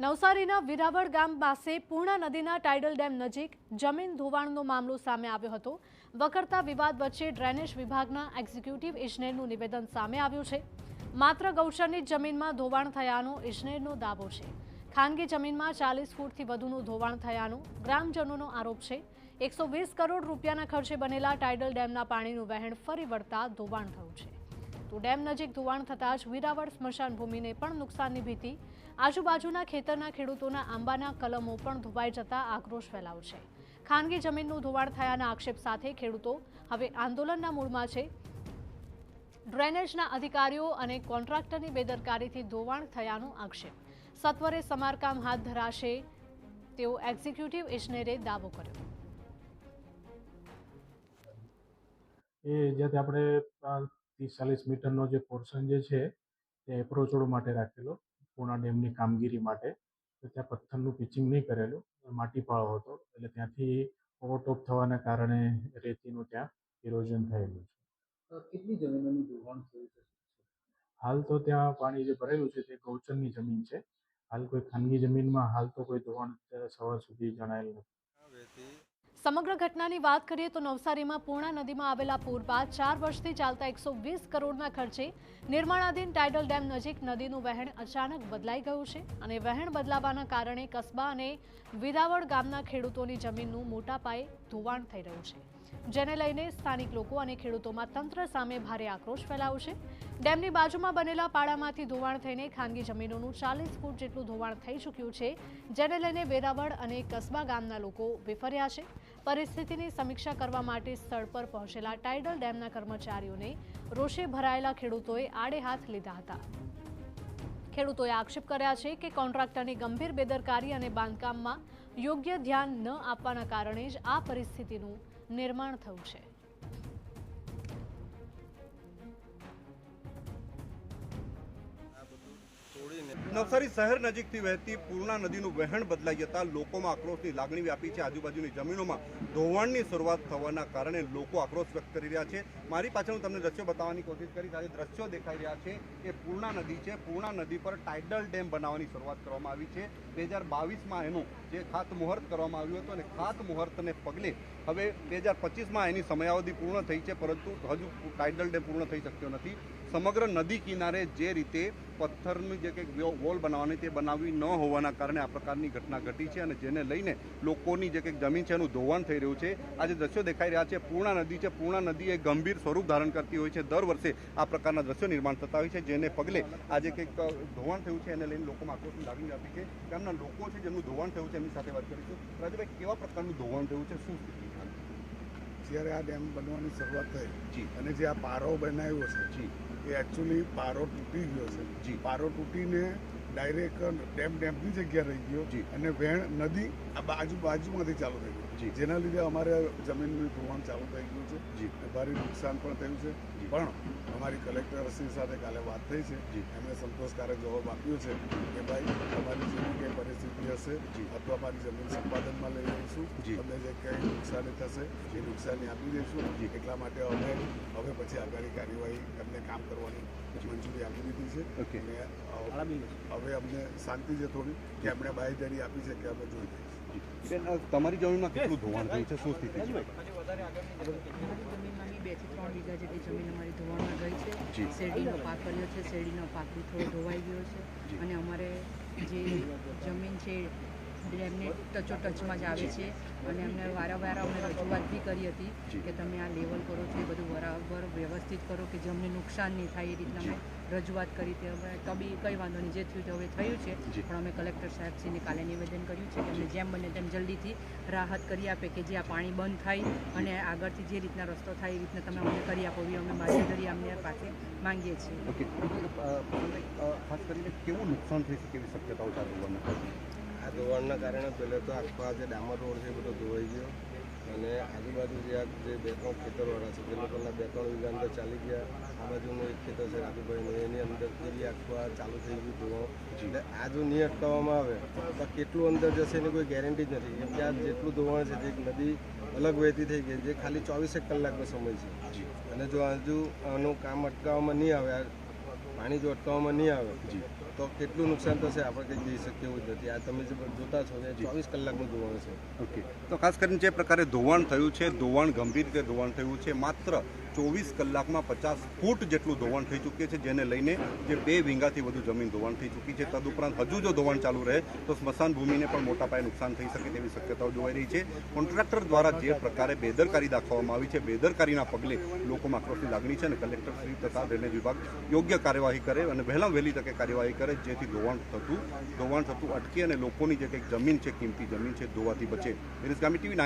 નવસારીના વિરાવળ ગામ પાસે પૂર્ણા નદીના ટાઇડલ ડેમ નજીક જમીન ધોવાણનો મામલો સામે આવ્યો હતો। વકરતા વિવાદ વચ્ચે ડ્રેનેજ વિભાગના એક્ઝિક્યુટિવ ઇજનેરનું નિવેદન સામે આવ્યું છે। માત્ર ગૌચરની જમીનમાં ધોવાણ થયાનો ઇજનેરનો દાવો છે। ખાનગી જમીનમાં 40 ફૂટથી વધુનું ધોવાણ થયાનો ગ્રામજનોનો આરોપ છે। 120 કરોડ રૂપિયાના ખર્ચે બનેલા ટાઇડલ ડેમના પાણીનું વહેણ ફરી વળતા ધોવાણ થયું છે। તો ડેમ નજીક ધોવાણ થતાં જ વિરાવળ સ્મશાન ભૂમિને પણ નુકસાનની ભીતિ। આજુબાજુના ખેતરના ખેડૂતોના આંબાના કલમો પણ ધોવાઈ જતા આક્રોશ ફેલાયો છે। ખાનગી જમીનનું ધોવાણ થયાના આક્ષેપ સાથે ખેડૂતો હવે આંદોલનના મૂડમાં છે। ડ્રેનેજના અધિકારીઓ અને કોન્ટ્રાક્ટરની બેદરકારીથી ધોવાણ થયાનો આક્ષેપ। સત્વરે સમારકામ હાથ ધરાશે તેવો એક્ઝિક્યુટિવ ઇજનેરે દાવો કર્યો। જ્યાંથી આપણે 30-40 મીટરનો જે પોર્શન જે છે તે એપ્રોચ રોડ માટે રાખેલો પૂર્ણા ડેમની કામગીરી માટે, તો ત્યાં પથ્થરનું પિચિંગ નહીં કરેલું, માટી પાળો હતો, એટલે ત્યાંથી ઓવરટોપ થવાના કારણે રેતીનું ત્યાં ઇરોઝન થયેલું છે। કેટલી જમીનોનું ધોવાણ થયું છે? હાલ તો ત્યાં પાણી જે ભરેલું છે તે ગૌચરની જમીન છે। હાલ કોઈ ખાનગી જમીનમાં હાલ તો કોઈ ધોવાણ સવાર સુધી જણાયેલ નથી। સમગ્ર ઘટનાની વાત કરીએ તો નવસારીમાં પૂર્ણા નદીમાં આવેલા પૂર બાદ 4 વર્ષથી ચાલતા 120 કરોડના ખર્ચે નિર્માણાધીન ટાઇડલ ડેમ નજીક નદીનું વહેણ અચાનક બદલાઈ ગયું છે અને વહેણ બદલાવાના કારણે કસ્બા અને વિરાવળ ગામના ખેડૂતોની જમીનનું મોટા પાયે ધોવાણ થઈ રહ્યું છે, જેને લઈને સ્થાનિક લોકો અને ખેડૂતોમાં તંત્ર સામે ભારે આક્રોશ ફેલાયો છે। ડેમની બાજુમાં બનેલા પાડામાંથી ધોવાણ થઈને ખાનગી જમીનોનું 40 ફૂટ જેટલું ધોવાણ થઈ ચૂક્યું છે, જેને લઈને વેરાવળ અને કસ્બા ગામના લોકો બેફર્યા છે। પરિસ્થિતિની સમીક્ષા કરવા માટે સ્થળ પર પહોંચેલા ટાઇડલ ડેમના કર્મચારીઓને રોષે ભરાયેલા ખેડૂતોએ આડે હાથ લીધા હતા। ખેડૂતોએ આક્ષેપ કર્યા છે કે કોન્ટ્રાક્ટરની ગંભીર બેદરકારી અને બાંધકામમાં યોગ્ય ધ્યાન ન આપવાના કારણે જ આ પરિસ્થિતિનું નિર્માણ થયું છે। નવસારી શહેર નજીકથી વહેતી પૂર્ણા નદીનું વહેણ બદલાઈ જતા લોકોમાં આક્રોશની લાગણી વ્યાપી છે। આજુબાજુની જમીનોમાં ધોવાણની શરૂઆત થવાના કારણે લોકો આક્રોશ વ્યક્ત કરી રહ્યા છે। મારી પાછળ હું તમને દ્રશ્યો બતાવવાની કોશિશ કરીશ। આજે દ્રશ્યો દેખાઈ રહ્યા છે એ પૂર્ણા નદી છે। પૂર્ણા નદી પર ટાઇડલ ડેમ બનાવવાની શરૂઆત કરવામાં આવી છે। 2022માં એનું જે ખાતમુહૂર્ત કરવામાં આવ્યું હતું અને ખાતમુહૂર્તને પગલે હવે 2025માં એની સમયાવધિ પૂર્ણ થઈ છે, પરંતુ હજુ ટાઇડલ ડેમ પૂર્ણ થઈ શક્યો નથી। સમગ્ર નદી કિનારે જે રીતે પથ્થરની જે કંઈક વોલ બનાવવાની તે બનાવી ન હોવાના કારણે આ પ્રકારની ઘટના ઘટી છે અને જેને લઈને લોકોની જે કંઈક જમીન છે એનું ધોવાણ થઈ રહ્યું છે। આજે દ્રશ્યો દેખાઈ રહ્યા છે પૂર્ણા નદી છે। પૂર્ણા નદી એ ગંભીર સ્વરૂપ ધારણ કરતી હોય છે। દર વર્ષે આ પ્રકારના દ્રશ્યો નિર્માણ થતા હોય છે, જેને પગલે આજે કંઈક ધોવાણ થયું છે એને લઈને લોકોમાં આક્રોશની લાગણી આપી છે। ગામના લોકો છે જેમનું ધોવાણ થયું છે એમની સાથે વાત કરીશું। રાજભાઈ, કેવા પ્રકારનું ધોવાણ થયું છે, શું સ્થિતિ? જ્યારે આ ડેમ બનવાની શરૂઆત થઈ અને જે આ પારો બનાવ્યો છે એ એકચ્યુઅલી પારો તૂટી ગયો છે। પારો તૂટીને ડાયરેક્ટ ડેમની જગ્યા રહી ગયો અને વહેણ નદી આ બાજુમાંથી ચાલુ થઈ ગયું, જેના લીધે અમારે જમીનનું ધોવાણ ચાલુ થઈ ગયું છે। ભારે નુકસાન પણ થયું છે, પણ અમારી કલેક્ટરશ્રી સાથે કાલે વાત થઈ છે। એમણે સંતોષકારક જવાબ આપ્યો છે કે ભાઈ તમારી જેવી કંઈ પરિસ્થિતિ હશે અથવા અમારી જમીન સંપાદનમાં લઈ લઈશું, તમને જે કંઈ નુકસાની થશે એ નુકસાની આપી દઈશું। એટલા માટે અમે હવે પછી આગળની કાર્યવાહી એમને કામ કરવાની મંજૂરી આપી દીધી છે અને હવે અમને શાંતિ છે થોડી કે એમણે બાહેધરી આપી છે કે અમે જોઈ દઈશું। તમારી જમીનમાં કેટલું ધોવાણ થયું છે, શું સ્થિતિ છે? જમીનમાંથી 2 થી 3 વીઘા જેટલી જમીન અમારી ધોવાણમાં ગઈ છે। શેરડીનો પાક કર્યો છે, શેરડીનો પાક બી થોડો ધોવાઈ ગયો છે અને અમારે જે જમીન છે ડેમને ટચમાં જ આવે છે અને અમને વારંવાર અમે રજૂઆત બી કરી હતી કે તમે આ લેવલ કરો છો એ બધું બરાબર વ્યવસ્થિત કરો કે જેમને નુકસાન નહીં થાય એ રીતના અમે રજૂઆત કરી હતી। હવે તો બી કંઈ વાંધો નહીં, જે થયું તે હવે થયું છે, પણ અમે કલેક્ટર સાહેબશ્રીને કાલે નિવેદન કર્યું છે કે અમને જેમ બને તેમ જલ્દીથી રાહત કરી આપે કે જે આ પાણી બંધ થાય અને આગળથી જે રીતના રસ્તો થાય એ રીતના તમે અમને કરી આપો એવી અમે બાંહેધરી અમને પાસે માંગીએ છીએ। ઓકે, ખાસ કરીને કેવું નુકસાન થઈ શકે એવી શક્યતાઓ છે આ ધોવાણના કારણે પહેલે તો આખો આ જે ડામર રોડ છે એ બધો ધોવાઈ ગયો અને આજુબાજુ જે 2-3 ખેતરવાળા છે જે લોકોના 2-3 વીઘા અંદર ચાલી ગયા। આ બાજુનું એક ખેતર છે રાજુભાઈનું, એની અંદર બી આખું આ ચાલુ થઈ ગયું ધોવાણ। એટલે આ જો નહીં અટકાવવામાં આવે તો કેટલું અંદર જશે એની કોઈ ગેરંટી જ નથી, કેમ કે આ જેટલું ધોવાણ છે જે નદી અલગ વહેતી થઈ ગઈ જે ખાલી 24 કલાકનો સમય છે અને જો હજુ આનું કામ અટકાવવામાં નહીં આવે પાણી જો અટકાવવામાં નહીં આવે તો કેટલું નુકસાન થશે આપણે કંઈ જઈ શકીએ એવું જ નથી. આ તમે જે જોતા છો કે 24 કલાકનું ધોવાણ છે. ઓકે, તો ખાસ કરીને જે પ્રકારે ધોવાણ થયું છે, ધોવાણ ગંભીર રીતે ધોવાણ થયું છે, માત્ર 24 કલાકમાં 50 ફૂટ જેટલું ધોવાણ થઈ ચૂક્યું છે, જેને લઈને જે 2 વીઘાથી વધુ જમીન ધોવાણ થઈ ચૂકી છે. તદુપરાંત હજુ જો ધોવાણ ચાલુ રહે તો સ્મશાન ભૂમિને પણ મોટા પાયે નુકસાન થઈ શકે તેવી શક્યતાઓ જોવાઈ રહી છે. કોન્ટ્રાક્ટર દ્વારા જે પ્રકારે બેદરકારી દાખવવામાં આવી છે, બેદરકારીના પગલે લોકોમાં આક્રોશની લાગણી છે અને કલેક્ટર શ્રી તથા ડ્રેનેજ વિભાગ યોગ્ય કાર્યવાહી કરે અને વહેલામાં વહેલી તકે કાર્યવાહી કરે, જેથી ધોવાણ થતું અટકે અને લોકોની જે કંઈક જમીન છે, કિંમતી જમીન છે, ધોવાથી બચે. દિનેશ ગામી, TV9.